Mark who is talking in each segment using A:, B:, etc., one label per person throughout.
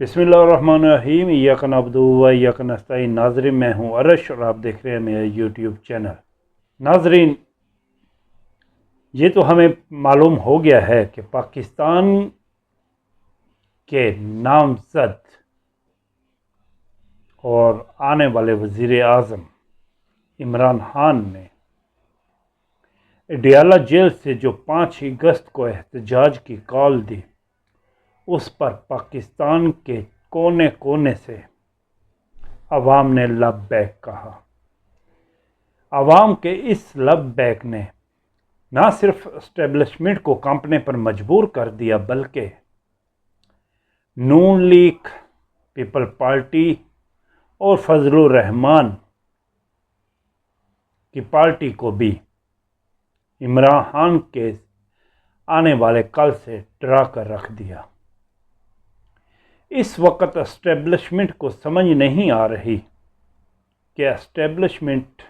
A: बिस्मिल्लाहिर्रहमानिर्रहीम। इय्याका नअब्दु व इय्याका नस्तईन। नाज़रीन, मैं हूँ अरश और आप देख रहे हैं मेरा यूट्यूब चैनल। नाज़रीन, ये तो हमें मालूम हो गया है कि पाकिस्तान के नामज़द और आने वाले वज़ीर आज़म इमरान खान ने अडियाला जेल से जो 5 अगस्त को एहतजाज की कॉल दी, उस पर पाकिस्तान के कोने कोने से अवाम ने लब्बैक कहा। अवाम के इस लब्बैक ने ना सिर्फ एस्टेब्लिशमेंट को कांपने पर मजबूर कर दिया, बल्कि नून लीग, पीपल पार्टी और फजलुर रहमान की पार्टी को भी इमरान खान के आने वाले कल से डरा कर रख दिया। इस वक्त एस्टेब्लिशमेंट को समझ नहीं आ रही कि एस्टेब्लिशमेंट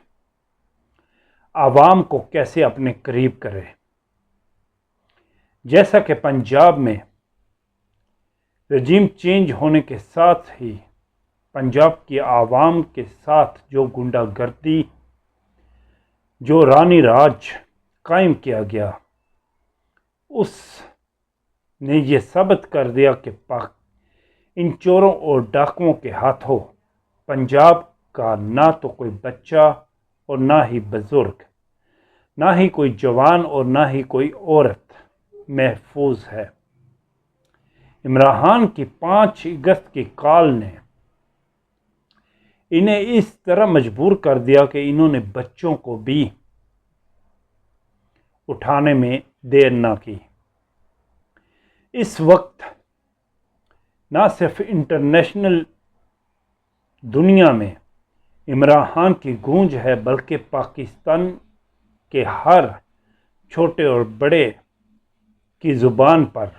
A: आवाम को कैसे अपने करीब करे। जैसा कि पंजाब में रजीम चेंज होने के साथ ही पंजाब की आवाम के साथ जो गुंडागर्दी, जो रानी राज कायम किया गया, उसने ये साबित कर दिया कि इन चोरों और डाकुओं के हाथों पंजाब का ना तो कोई बच्चा और ना ही बुजुर्ग, ना ही कोई जवान और ना ही कोई औरत महफूज है। इमरान खान की 5 अगस्त की कॉल ने इन्हें इस तरह मजबूर कर दिया कि इन्होंने बच्चों को भी उठाने में देर ना की। इस वक्त ना सिर्फ इंटरनेशनल दुनिया में इमरान खान की गूंज है, बल्कि पाकिस्तान के हर छोटे और बड़े की ज़ुबान पर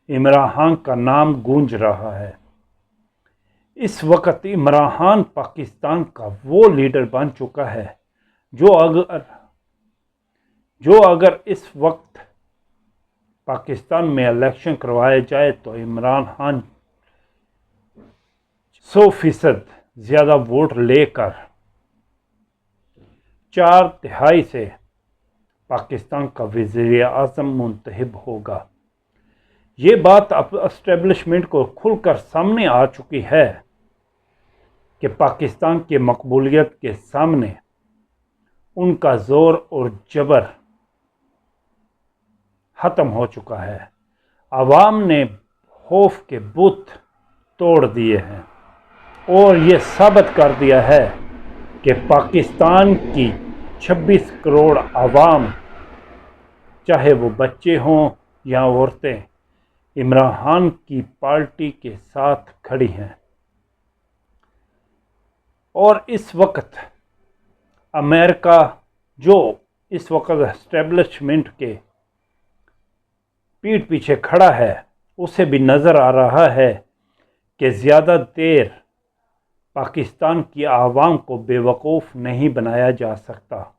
A: इमरान खान का नाम गूंज रहा है। इस वक्त इमरान खान पाकिस्तान का वो लीडर बन चुका है जो अगर इस वक्त पाकिस्तान में इलेक्शन करवाया जाए तो इमरान खान 100% ज़्यादा वोट लेकर 4/3 से पाकिस्तान का वज़ीर आज़म मुंतखब होगा। ये बात अब एस्टेब्लिशमेंट को खुलकर सामने आ चुकी है कि पाकिस्तान की मकबूलियत के सामने उनका ज़ोर और जबर ख़त्म हो चुका है। आवाम ने खौफ के बुत तोड़ दिए हैं और ये साबित कर दिया है कि पाकिस्तान की 26 करोड़ आवाम, चाहे वो बच्चे हों या औरतें, इमरान खान की पार्टी के साथ खड़ी हैं। और इस वक्त अमेरिका, जो इस वक्त एस्टेब्लिशमेंट के पीठ पीछे खड़ा है, उसे भी नज़र आ रहा है कि ज़्यादा देर पाकिस्तान की आवाम को बेवकूफ़ नहीं बनाया जा सकता।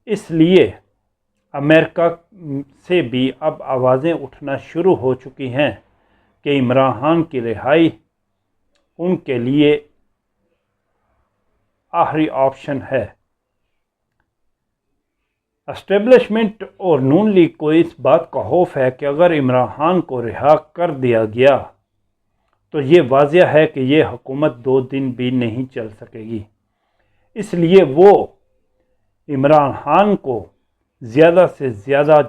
A: इसलिए अमेरिका से भी अब आवाज़ें उठना शुरू हो चुकी हैं कि इमरान खान की रिहाई उनके लिए आखिरी ऑप्शन है। एस्टेब्लिशमेंट और नून लीग को इस बात का खौफ है कि अगर इमरान खान को रिहा कर दिया गया तो ये वाज़िह है कि ये हुकूमत 2 दिन भी नहीं चल सकेगी। इसलिए वो इमरान खान को ज़्यादा से ज़्यादा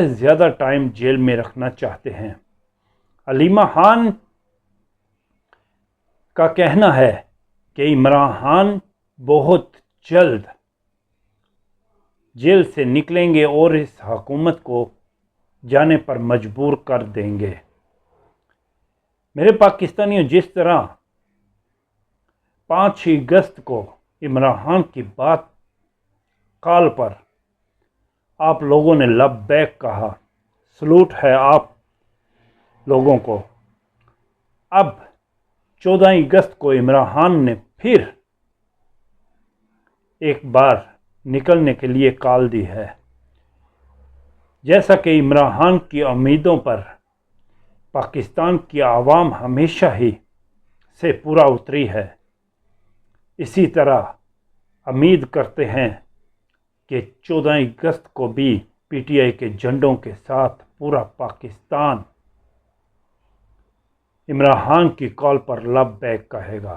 A: ज़्यादा टाइम जेल में रखना चाहते हैं। हलीमा खान का कहना है कि इमरान खान बहुत जल्द जेल से निकलेंगे और इस हुकूमत को जाने पर मजबूर कर देंगे। मेरे पाकिस्तानियों, जिस तरह 5 अगस्त को इमरान खान की बात कॉल पर आप लोगों ने लब्बैक कहा, सलूट है आप लोगों को। अब 14 अगस्त को इमरान खान ने फिर एक बार निकलने के लिए कॉल दी है। جیسا کہ عمران خان کی امیدوں پر پاکستان کی عوام ہمیشہ ہی سے پورا اتری ہے، اسی طرح امید کرتے ہیں کہ 14 اگست کو بھی پی ٹی آئی کے جھنڈوں کے ساتھ پورا پاکستان عمران خان کی کال پر لبیک کہے گا۔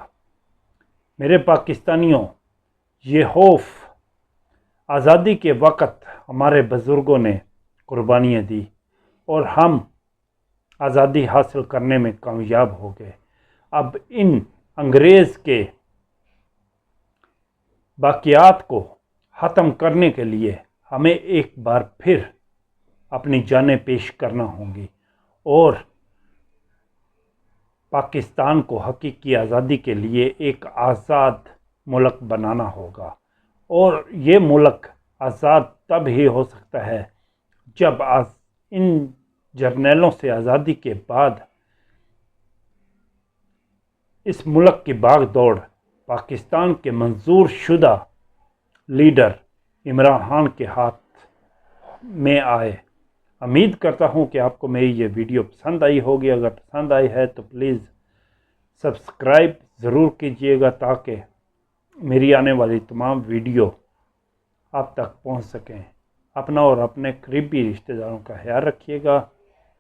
A: میرے پاکستانیوں، یہ خوف آزادی کے وقت ہمارے بزرگوں نے قربانیاں دی اور ہم آزادی حاصل کرنے میں کامیاب ہو گئے۔ اب ان انگریز کے باقیات کو ختم کرنے کے لیے ہمیں ایک بار پھر اپنی جانیں پیش کرنا ہوں گی اور پاکستان کو حقیقی آزادی کے لیے ایک آزاد ملک بنانا ہوگا، اور یہ ملک آزاد تب ہی ہو سکتا ہے جب ان جرنیلوں سے آزادی کے بعد اس ملک کی باغ دوڑ پاکستان کے منظور شدہ لیڈر عمران خان کے ہاتھ میں آئے۔ امید کرتا ہوں کہ آپ کو میری یہ ویڈیو پسند آئی ہوگی۔ اگر پسند آئی ہے تو پلیز سبسکرائب ضرور کیجیے گا تاکہ میری آنے والی تمام ویڈیو آپ تک پہنچ سکیں۔ اپنا اور اپنے قریبی رشتہ داروں کا خیال رکھیے گا۔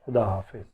A: خدا حافظ۔